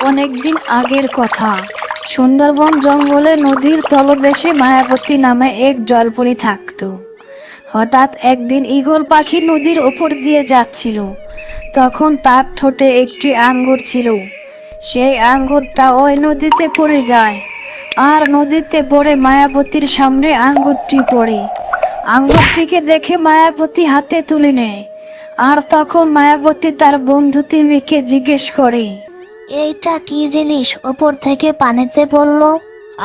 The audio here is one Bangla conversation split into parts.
অনেকদিন আগের কথা। সুন্দরবন জঙ্গলে নদীর তলদেশে মায়াবতী নামে এক জলপরী থাকত। হঠাৎ একদিন ঈগল পাখি নদীর ওপর দিয়ে যাচ্ছিল। তখন তার ঠোঁটে একটি আঙ্গুর ছিল। সেই আঙ্গুরটা ওই নদীতে পড়ে যায়, আর নদীতে পড়ে মায়াবতীর সামনে আঙ্গুরটি পড়ে। আঙ্গুরটিকে দেখে মায়াবতী হাতে তুলে নেয়। আর তখন মায়াবতী তার বন্ধু তিমিকে জিজ্ঞেস করে, এইটা কি জিনিস ওপর থেকে পানিতে পড়লো?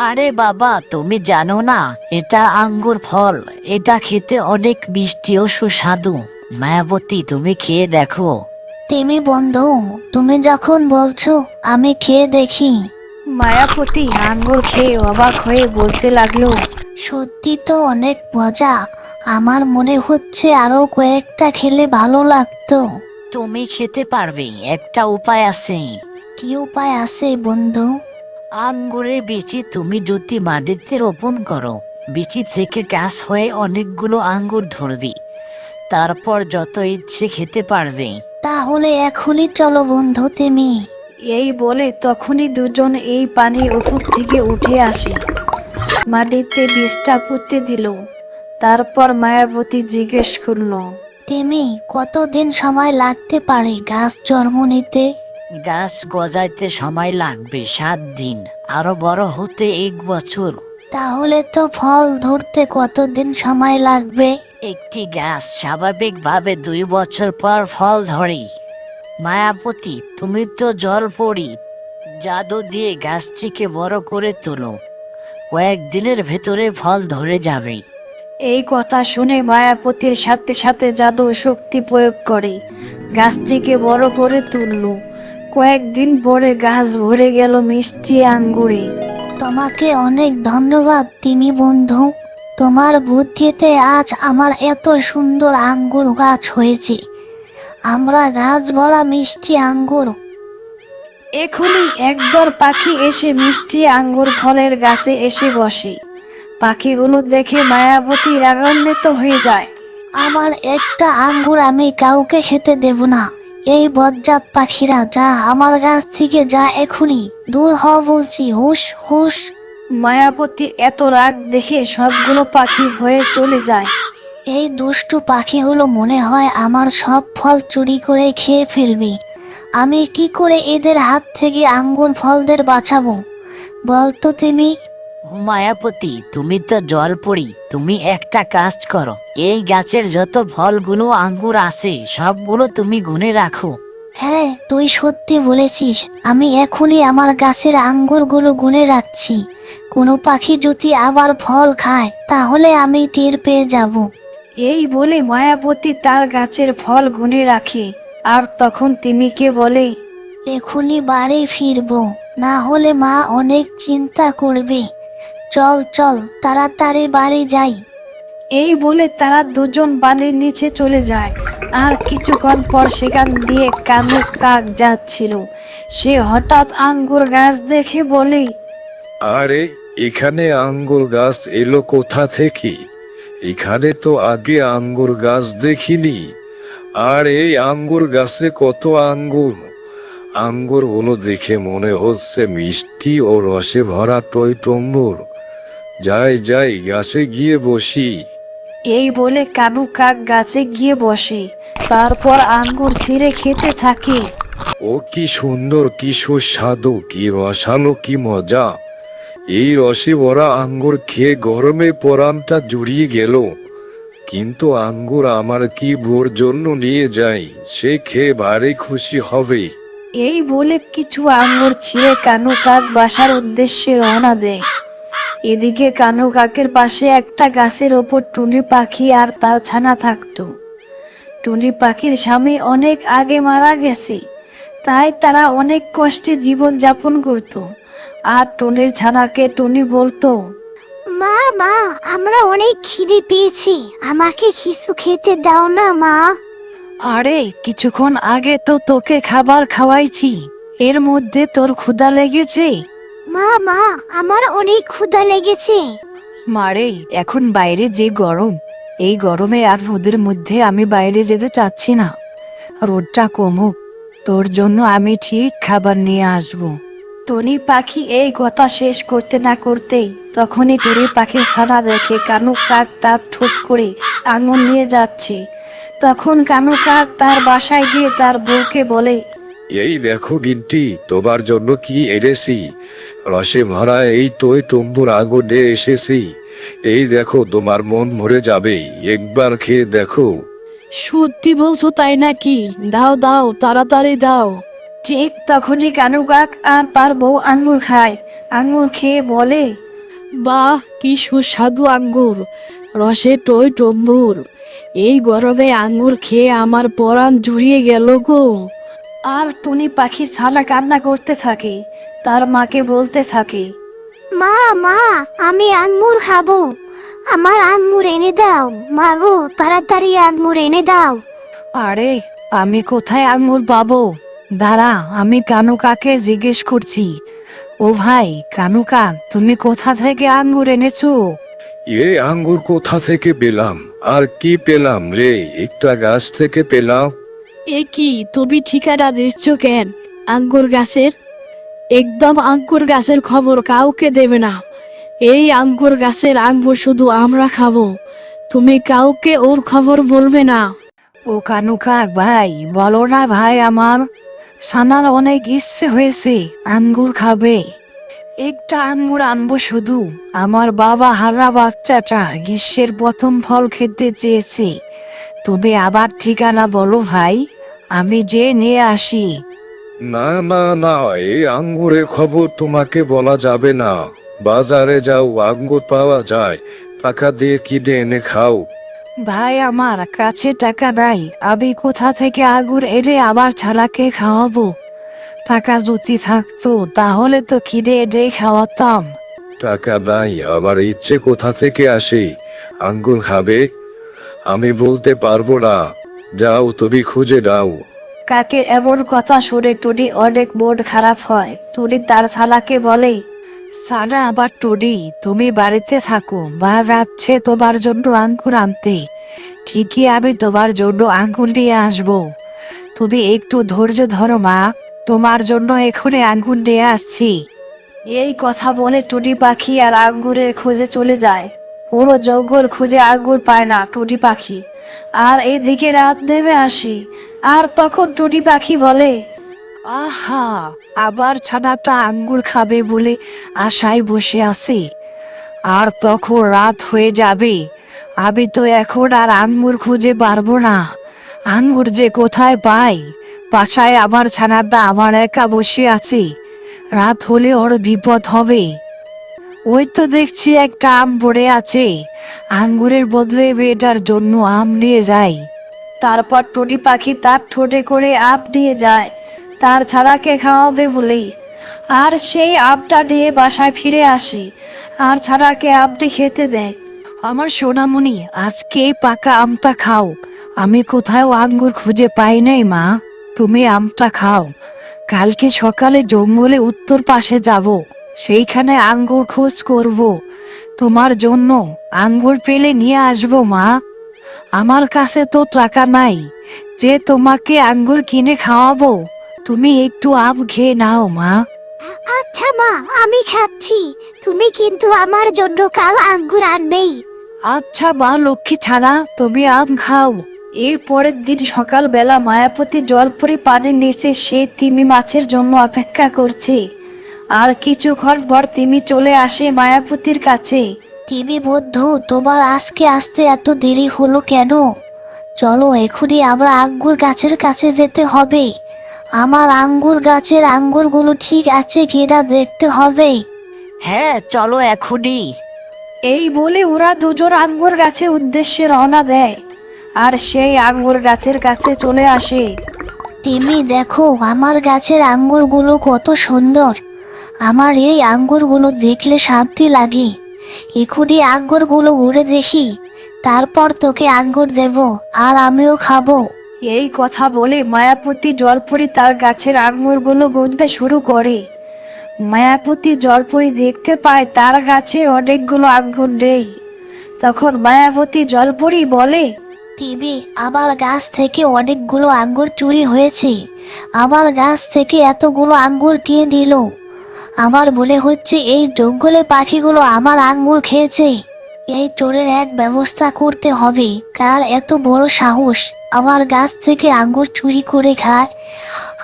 আরে বাবা, তুমি জানো না, এটা আঙ্গুর ফল। এটা খেতে অনেক মিষ্টি ও সুস্বাদু। মায়াবতী, তুমি খেয়ে দেখো। তিমি বন্ধু, তুমি যখন বলছো আমি খেয়ে দেখি। মায়াবতী আঙ্গুর খেয়ে অবাক হয়ে বলতে লাগলো, সত্যি তো অনেক মজা। আমার মনে হচ্ছে আরো কয়েকটা খেলে ভালো লাগতো। তুমি খেতে পারবে, একটা উপায় আছে। কি উপায় আছে বন্ধু? আঙ্গুরের বিচি তুমি যদি মাটিতে রোপণ করো, বিচি থেকে গাছ হয়ে অনেকগুলো আঙ্গুর ধরবি। তারপর যত ইচ্ছে খেতে পারবে। তাহলে এখনই চলো বন্ধু তিমি। এই বলে তখনই দুজন এই পানির উপর থেকে উঠে আসে। মাটিতে বীজটা পুঁতে দিল। তারপর মায়াবতী জিজ্ঞেস করলো, তিমি, কতদিন সময় লাগতে পারে গাছ জন্ম নিতে? গাছ গজাইতে সময় লাগবে 7 দিন, আরো বড় হতে 1 বছর। তাহলে তো ফল ধরতে কতদিন সময় লাগবে? একটি গাছ স্বাভাবিকভাবে 2 বছর পর ফল ধরে। মায়াবতী, তুমি তো জল পড়ি, জাদু দিয়ে গাছটিকে বড় করে তোলো। কয়েকদিনের ভেতরে ফল ধরে যাবে। এই কথা শুনে মায়াবতীর সাথে সাথে জাদু শক্তি প্রয়োগ করে গাছটিকে বড় করে তুলল। কয়েকদিন পরে গাছ ভরে গেল মিষ্টি আঙ্গুরে। তোমাকে অনেক ধন্যবাদ তিমি বন্ধু। তোমার বুদ্ধিতে আজ আমার এত সুন্দর আঙ্গুর গাছ হয়েছে। আমরা গাছ ভরা মিষ্টি আঙ্গুর। এখনই একদল পাখি এসে মিষ্টি আঙ্গুর ফলের গাছে এসে বসে। পাখিগুলো দেখে মায়াবতী রাগান্বিত হয়ে যায়। আমার একটা আঙ্গুর আমি কাউকে খেতে দেব না। এই বজ্জাত পাখিরা, যা আমার গাছ থেকে, যা এখনই দূর হ বলছি, হুশ হুশ। মায়াবতী এত রাগ দেখে সবগুলো পাখি ভয়ে চলে যায়। এই দুষ্টু পাখিগুলো মনে হয় আমার সব ফল চুরি করে খেয়ে ফেলবে। আমি কি করে এদের হাত থেকে আঙ্গুর ফলদের বাঁচাবো বলতো তুমি? মায়াবতী, তুমি তো জল পড়ি, তুমি একটা কাজ করো। এই গাছের যত ফলগুলো আঙ্গুর আছে সবগুলো তুমি গুনে রাখো। হ্যাঁ, তুই সত্যি বলেছিস। আমি এখনই আমার গাছের আঙ্গুরগুলো গুনে রাখছি। কোনো পাখি যদি আবার ফল খায় তাহলে আমি টের পেয়ে যাব। এই বলে মায়াবতী তার গাছের ফল গুনে রাখে। আর তখন তিমিকে বলে, এখনই বাড়ি ফিরবো, না হলে মা অনেক চিন্তা করবে। চল চল, তাড়াতাড়ি বাড়ি যাই। এই বলে তারা দুজন বালির নিচে চলে যায়। আর কিছুক্ষণ পর সেখান দিয়ে কানু কাক যাচ্ছিল। সে হঠাৎ আঙ্গুর গাছ দেখে বলে, আরে, এখানে আঙ্গুর গাছ এলো কোথা থেকে? এখানে তো আগে আঙ্গুর গাছ দেখিনি। আর এই আঙ্গুর গাছে কত আঙ্গুর! আঙ্গুরগুলো দেখে মনে হচ্ছে মিষ্টি ও রসে ভরা টইটম্বুর। যাই যাই, গাছে গিয়ে বসি। এই বলে কানু কাক গাছে গিয়ে বসে। তারপর আঙ্গুর ছিঁড়ে খেতে থাকে। ও কি সুন্দর, কি সুস্বাদু, কি রসালো, কি মজা! এই রসে ভরা আঙ্গুর খেয়ে গরমে পরানটা জুড়িয়ে গেল। কিন্তু আঙ্গুর আমার কি ভোর জন্য নিয়ে যাই, সে খেয়ে ভারী খুশি হবে। এই বলে কিছু আঙ্গুর ছিঁড়ে কানু কাক বাসার উদ্দেশ্যে রওনা দেয়। এদিকে কানু কাকের পাশে একটা গাছের ওপর টুনি পাখি আর তার ছানা থাকতো। টুনি পাখির স্বামী অনেক আগে মারা গেছে, তাই তারা অনেক কষ্টে জীবন যাপন করত। আর টুনির ছানাকে টুনি বলতো, মা মা, আমরা অনেক খিদে পেয়েছি, আমাকে কিছু খেতে দাও না মা। আরে, কিছুক্ষণ আগে তো তোকে খাবার খাওয়াইছি, এর মধ্যে তোর ক্ষুধা লেগেছে? মা মা, আমার অনেক ক্ষুধা লেগেছে। মারে, এখন বাইরে যে গরম, এই গরমে আর রোদের মধ্যে আমি বাইরে যেতে চাচ্ছি না। রোদটা কমুক, তোর জন্য আমি ঠিক খাবার নিয়ে আসবো। টুনি পাখি এই কথা শেষ করতে না করতেই তখনই টুনি পাখির ছানা দেখে কানু কাক তার ঠোঁট করে আঙুর নিয়ে যাচ্ছে। তখন কানু কাক তার বাসায় গিয়ে তার বউকে বলে, এই দেখো গিন্টি, তোমার জন্য কি এনেছি। রসে ভরা এই তোই তম্বুর আগুন নিয়ে এসেছি। এই দেখো, তোমার মন ভরে যাবে, একবার খেয়ে দেখো। সত্যি বলছো তাই নাকি? দাও দাও, তাড়াতাড়ি দাও। ঠিক তখনই কানু কাক আর তার বউ আঙুর খায়। আঙুর খেয়ে বলে, বাহ, কি সুস্বাদু আঙ্গুর, রসে টই টম্বুর। এই গরমে আঙ্গুর খেয়ে আমার পরাণ জুড়িয়ে গেল গো। আর টুনি পাখি ছানা কান্না করতে থাকে, তার মাকে বলতে থাকে, মা মা, আমি আঙ্গুর খাবো, আমার আঙ্গুর এনে দাও। মা গো, তাড়াতাড়ি আঙ্গুর এনে দাও। আরে, আমি কোথায় আঙ্গুর পাবো? দাঁড়া, আমি কানু কাকে জিজ্ঞেস করছি। ও ভাই কানু কাক, তুমি কোথা থেকে আঙ্গুর এনেছো? এ আঙ্গুর কোথা থেকে পেলাম? আর কি পেলাম রে, একটা গাছ থেকে পেলাম। এ কি, তুমি ঠিকানা দিচ্ছ কেন আঙ্গুর গাছের? একদম আঙ্গুর গাছের খবর কাউকে দেবে না। এই আঙ্গুর গাছের আঙ্গুর শুধু আমরা খাবো, তুমি কাউকে ওর খবর বলবে না। ও কানু কাক ভাই, বলো না ভাই, আমার সানার অনেক ইচ্ছে হয়েছে আঙ্গুর খাবে। একটা আঙ্গুর আনবো শুধু। আমার বাবা হারা বাচ্চাটা গ্রীষ্মের প্রথম ফল খেতে চেয়েছে। তবে আবার ঠিকানা বলো ভাই, আমি যে নিয়ে আসি। না না না, এই আঙ্গুরের খবর তোমাকে বলা যাবে না। বাজারে যাও, আঙ্গুর পাওয়া যায়, টাকা দিয়ে কিনে এনে খাও। ভাই আমার কাছে টাকা নাই, আমি কোথা থেকে আঙ্গুর এনে আবার ছানাকে খাওয়াবো? টাকা যদি থাকতো তাহলে তো কিনে এনে খাওয়াতাম। টাকা নাই, আবার ইচ্ছে কোথা থেকে আসে আঙ্গুর খাবে? আমি বলতে পারবো না, যাও তুমি খুঁজে দাও। কাকের এমন কথা শুনে টুনি অনেক মন খারাপ হয়। টুনি তার ছানাকে বলে, সারা আবার টুনি, তুমি বাড়িতে থাকো, মা যাচ্ছে তোমার জন্য আঙ্গুর আনতে। ঠিকই আমি তোমার জন্য আঙ্গুর নিয়ে আসবো। তুমি একটু ধৈর্য ধরো মা, তোমার জন্য এখনই আঙ্গুর নিয়ে আসছি। এই কথা বলে টুনি পাখি আর আঙ্গুরের খোঁজে চলে যায়। পুরো জঙ্গল খুঁজে আঙ্গুর পায় না টুনি পাখি। আর এইদিকে রাত নেমে আসে। আর তখন টুনি পাখি বলে, আহা, আবার ছানাটা আঙ্গুর খাবে বলে আশায় বসে আছে। আর তখন রাত হয়ে যাবে, আমি তো এখন আর আঙ্গুর খুঁজে পারবো না। আঙ্গুর যে কোথায় পাই? বাসায় আমার ছানাটা আমার একা বসে আছে, রাত হলে ওর বিপদ হবে। ওই তো দেখছি একটা আম পড়ে আছে, আঙ্গুরের বদলে মেয়েটার জন্য আম নিয়ে যাই। তারপর টুনি পাখি তার ঠোঁটে করে আম নিয়ে যায় তার ছানাকে খাওয়াবে বলেই। আর সেই আমটা নিয়ে বাসায় ফিরে আসে আর ছানাকে আমটি খেতে দেয়। আমার সোনামণি, আজকে এই পাকা আমটা খাও। আমি কোথাও আঙ্গুর খুঁজে পাই নাই মা, তুমি আমটা খাও। কালকে সকালে জঙ্গলে উত্তর পাশে যাব, সেইখানে আঙ্গুর খোঁজ করব। তোমার জন্য আঙ্গুর পেলে নিয়ে আসবো মা। আমার কাছে তো টাকা নাই যে তোমাকে আঙ্গুর কিনে খাওয়াবো। তুমি একটু আম খেয়ে নাও মা। আচ্ছা মা, আমি খাচ্ছি, তুমি কিন্তু আমার জন্য কাল আঙ্গুর আনবেই। আচ্ছা মা লক্ষ্মী ছাড়া, তুমি আম খাও। এর পরের দিন সকালবেলা মায়াবতী জলপরি পানির নিচে সেই তিমি মাছের জন্য অপেক্ষা করছে। আর কিছুক্ষণ পর তিমি চলে আসে মায়াবতীর কাছে। তিমি বন্ধু, তোমার আজকে আসতে এত দেরি হলো কেন? চলো এখনই আমরা আঙ্গুর গাছের কাছে যেতে হবে। আমার আঙ্গুর গাছের আঙ্গুরগুলো ঠিক আছে কিনা দেখতে হবে। হ্যাঁ, চলো এখনই। এই বলে ওরা দুজন আঙ্গুর গাছের উদ্দেশ্যে রওনা দেয়। আর সেই আঙ্গুর গাছের কাছে চলে আসে। তিমি দেখো, আমার গাছের আঙ্গুরগুলো কত সুন্দর। আমার এই আঙ্গুরগুলো দেখলে শান্তি লাগে। এখনই আঙ্গুরগুলো উড়ে দেখি, তারপর তোকে আঙ্গুর দেব আর আমিও খাবো। এই কথা বলে মায়াবতী জলপরি তার গাছের আঙ্গুরগুলো গুনতে শুরু করে। মায়াবতী জলপরি দেখতে পায় তার গাছে অনেকগুলো আঙ্গুর নেই। তখন মায়াবতী জলপরি বলে, তিমি, আমার গাছ থেকে অনেকগুলো আঙ্গুর চুরি হয়েছে। আমার গাছ থেকে এতগুলো আঙ্গুর কে দিল? আমার মনে হচ্ছে এই জঙ্গলে পাখিগুলো আমার আঙ্গুর খেয়েছে। এই চোরের এক ব্যবস্থা করতে হবে, কার এত বড় সাহস আমার গাছ থেকে আঙ্গুর চুরি করে খায়।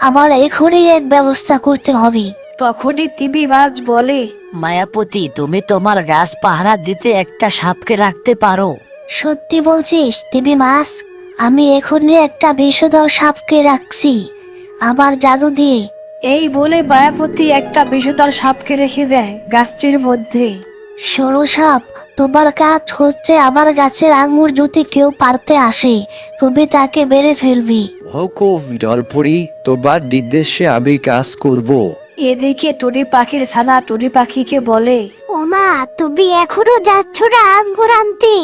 আমার এখনই এক ব্যবস্থা করতে হবে। তখনই তিমি মাছ বলে, মায়াপতি, তুমি তোমার গাছ পাহারা দিতে একটা সাপকে রাখতে পারো। সত্যি বলছিস তিমি মাছ? আমি এখনই একটা বিষধর সাপকে রাখছি আমার জাদু দিয়ে। এই বলে মায়াপতি একটা বিষধর সাপকে রেখে দেয় গাছটির মধ্যে। সরু সাপ, তোমার কাজ হচ্ছে আমার গাছের আঙ্গুর যদি কেউ পারতে আসে তুমি তাকে মেরে ফেলবি। হুকুম জলপরি, তোমার নির্দেশে আমি কাজ করব। এদিকে টুনি পাখির ছানা টুনি পাখিকে বলে, ও মা, তুমি এখনো যাচ্ছ না আঙ্গুর আনতে?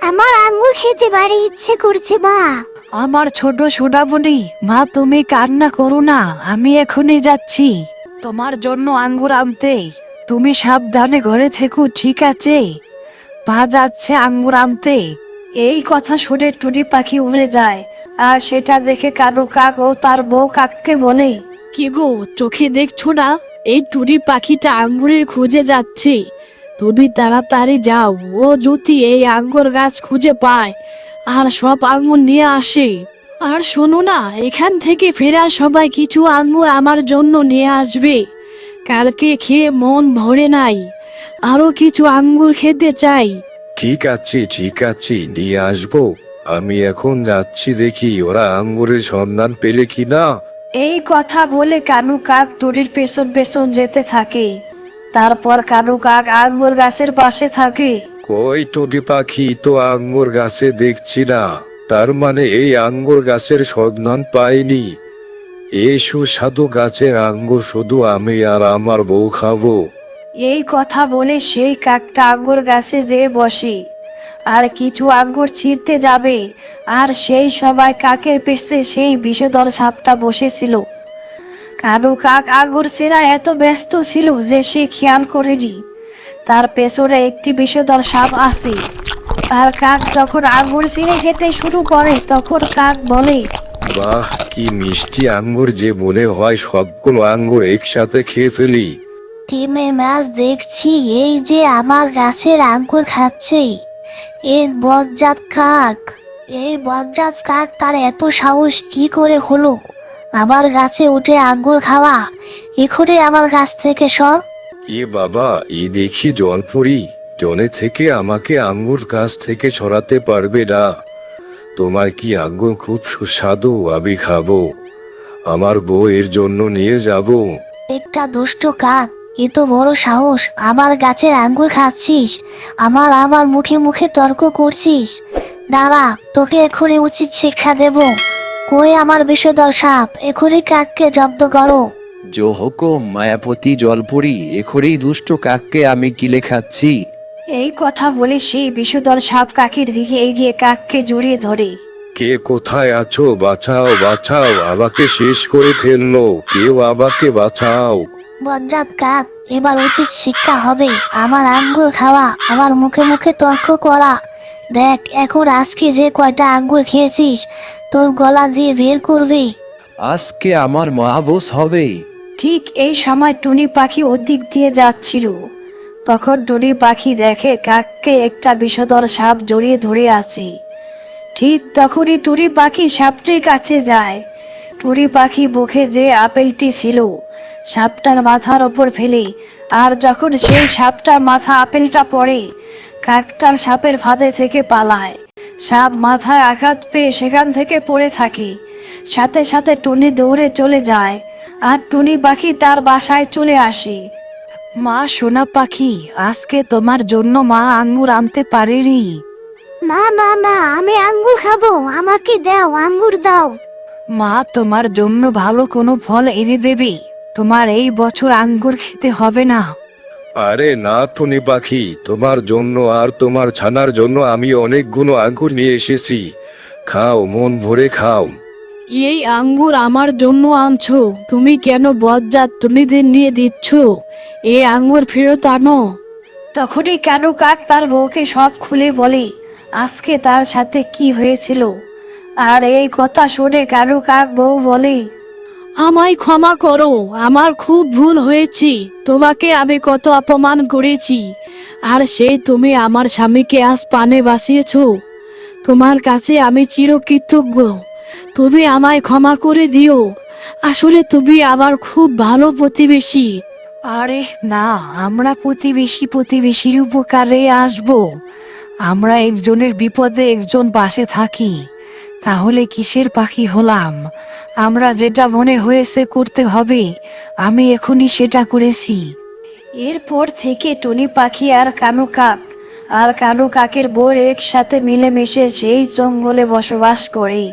আমার আঙ্গুর খেতে বাড়ি ইচ্ছে করছে মা। আমার ছোট সোনামণি, মা তুমি কান্না করো না, আমি এখনই যাচ্ছি তোমার জন্য আঙ্গুর আনতে। তুমি সাবধানে ঘরে থেকো, ঠিক আছে? মা যাচ্ছে আঙ্গুর আনতে। এই কথা শুনে টুনি পাখি উড়ে যায়। আর সেটা দেখে কানু কাক ও তার বউ কাককে বলে, কি গো, চোখে দেখছো না এই টুনি পাখিটা আঙ্গুরের খুঁজে যাচ্ছে? তুমি তাড়াতাড়ি যাও, ও যদি এই আঙ্গুর গাছ খুঁজে পায় আর সব আঙ্গুর নিয়ে আসে। আর শোনো না, এখান থেকে ফেরা সবাই কিছু আঙ্গুর আমার জন্য নিয়ে আসবে। কালকে খেয়ে মন ভরে নাই, আরো কিছু আঙ্গুর খেতে চাই। ঠিক আছে, নিয়ে আসবো। আমি এখন যাচ্ছি, দেখি ওরা আঙ্গুরের সন্ধান পেলে কিনা। এই কথা বলে কানু কাক টুনির পেছন পেছন যেতে থাকে। তারপর কানু কাক আঙ্গুর গাছের পাশে থাকে। কই টুনি পাখি তো আঙ্গুর গাছে দেখছি না, তার মানে এই আঙ্গুর গাছের সন্ধান পাইনি। এই সুস্বাদু গাছের আঙ্গুর শুধু আমি আর আমার বউ খাবো। এই কথা বলে সেই কাকটা আঙ্গুর গাছে যেয়ে বসে আর কিছু আঙ্গুর ছিঁড়তে যাবে। আর সেই সবাই কাকের পেছনে সেই বিষধর সাপটা বসেছিল। কানু কাক আঙ্গুর ছেঁড়ার এত ব্যস্ত ছিল যে সে খেয়াল করেনি তার পেছনে একটি বিষধর সাপ আছে। আর কাক যখন আঙ্গুর ছিঁড়ে খেতে শুরু করে তখন কাক বলে, বাহ, কি মিষ্টি আঙ্গুর যে মনে হয় সবগুলো আঙ্গুর একসাথে খেয়ে ফেলি। তিমি মাছ, দেখছি এই যে আমার গাছের আঙ্গুর খাচ্ছে এই বজ্জাত কাক। এই বজ্জাত কাক তার এত সাহস কি করে হলো আমার গাছে উঠে আঙ্গুর খাওয়া? এখনই আমার গাছ থেকে সব। এ বাবা, এই দেখি জলপরি, জলে থেকে আমাকে আঙ্গুর গাছ থেকে সরাতে পারবে না? তোমার কি আঙ্গুর খুব সুস্বাদু, আমি খাবো। আমার বউ এর জন্য নিয়ে যাব। একটা দুষ্ট কাক, এত বড় সাহস, আমার গাছের আঙ্গুর খাচ্ছিস, আমার মুখে মুখে তর্ক করছিস। দাঁড়া, তোকে এখনই উচিত শিক্ষা দেব। কই আমার বিষধর সাপ? এখনই কাককে জব্দ করো। জো হুকুম মায়াপতি জলপরি, এখনই দুষ্ট কাককে আমি কিলে খাচ্ছি। এই কথা বলে সেই বিষধর সাপ কাকের দিকে এগিয়ে কাককে জড়িয়ে ধরে। কে কোথায় আছো? বাঁচাও, আমাকে শেষ করে ফেললো, কেউ আমাকে বাঁচাও। বজ্জাত কাক, এবার উচিত শিক্ষা হবে। আমার আঙ্গুর খাওয়া, আমার মুখে মুখে তর্ক করা। দেখ এখন আজকে যে কয়টা আঙ্গুর খেয়েছিস তোর গলা দিয়ে বের করবি। আজকে আমার মহাবোস হবে। ঠিক এই সময় টুনি পাখি ওদিক দিয়ে যাচ্ছিল। তখন টুনি পাখি দেখে কাককে একটা বিষধর সাপ জড়িয়ে ধরে আছে। ঠিক তখনই টুনি পাখি সাপটির কাছে যায়। টুনি পাখি মুখে যে আপেলটি ছিল সাপটার মাথার ওপর ফেলে, আর যখন সেই সাপটার মাথা আপেলটা পড়ে, কাকটার সাপের ফাঁদে থেকে পালায়। সাপ মাথায় আঘাত পেয়ে সেখান থেকে পড়ে থাকে। সাথে সাথে টুনি দৌড়ে চলে যায় আর টুনি পাখি তার বাসায় চলে আসে। মা সোনা পাখি, আজকে তোমার জন্য মা আঙ্গুর আনতে পারেনি। মা, আমি আঙ্গুর খাবো, আমাকে দাও, আঙ্গুর দাও। মা তোমার জন্য ভালো কোনো ফল এনে দেবে, তোমার এই বছর আঙ্গুর খেতে হবে না। আরে না টুনি পাখি, তোমার জন্য আর তোমার ছানার জন্য আমি অনেকগুলো আঙ্গুর নিয়ে এসেছি। খাও, মন ভরে খাও। এই আঙ্গুর আমার জন্য আনছো? তুমি কেন বজ্জাত টুনিদের নিয়ে দিচ্ছ? এই আঙ্গুর ফেরত আনো। তখনই কানু কাক তার বউকে সব খুলে বলে আজকে তার সাথে কি হয়েছিল। আর এই কথা শুনে কানু কাক বউ বলে, আমায় ক্ষমা করো, আমার খুব ভুল হয়েছে। তোমাকে আমি কত অপমান করেছি, আর সেই তুমি আমার স্বামীকে আজ পানে বাঁচিয়েছো। তোমার কাছে আমি চিরকৃতজ্ঞ। তুমি আমায় ক্ষমা করে দিও। আসলে তুমি আমার খুব ভালো প্রতিবেশী। আরে না, আমরা প্রতিবেশীর উপকারে আসবো। আমরা একজনের বিপদে একজন পাশে থাকি। তাহলে কিসের পাখি হলাম? আমরা যেটা মনে হয়েছে করতে হবে, আমি এখনই সেটা করেছি। এরপর থেকে টুনি পাখি আর কানু কাকের বোর একসাথে মিলেমিশে সেই জঙ্গলে বসবাস করে।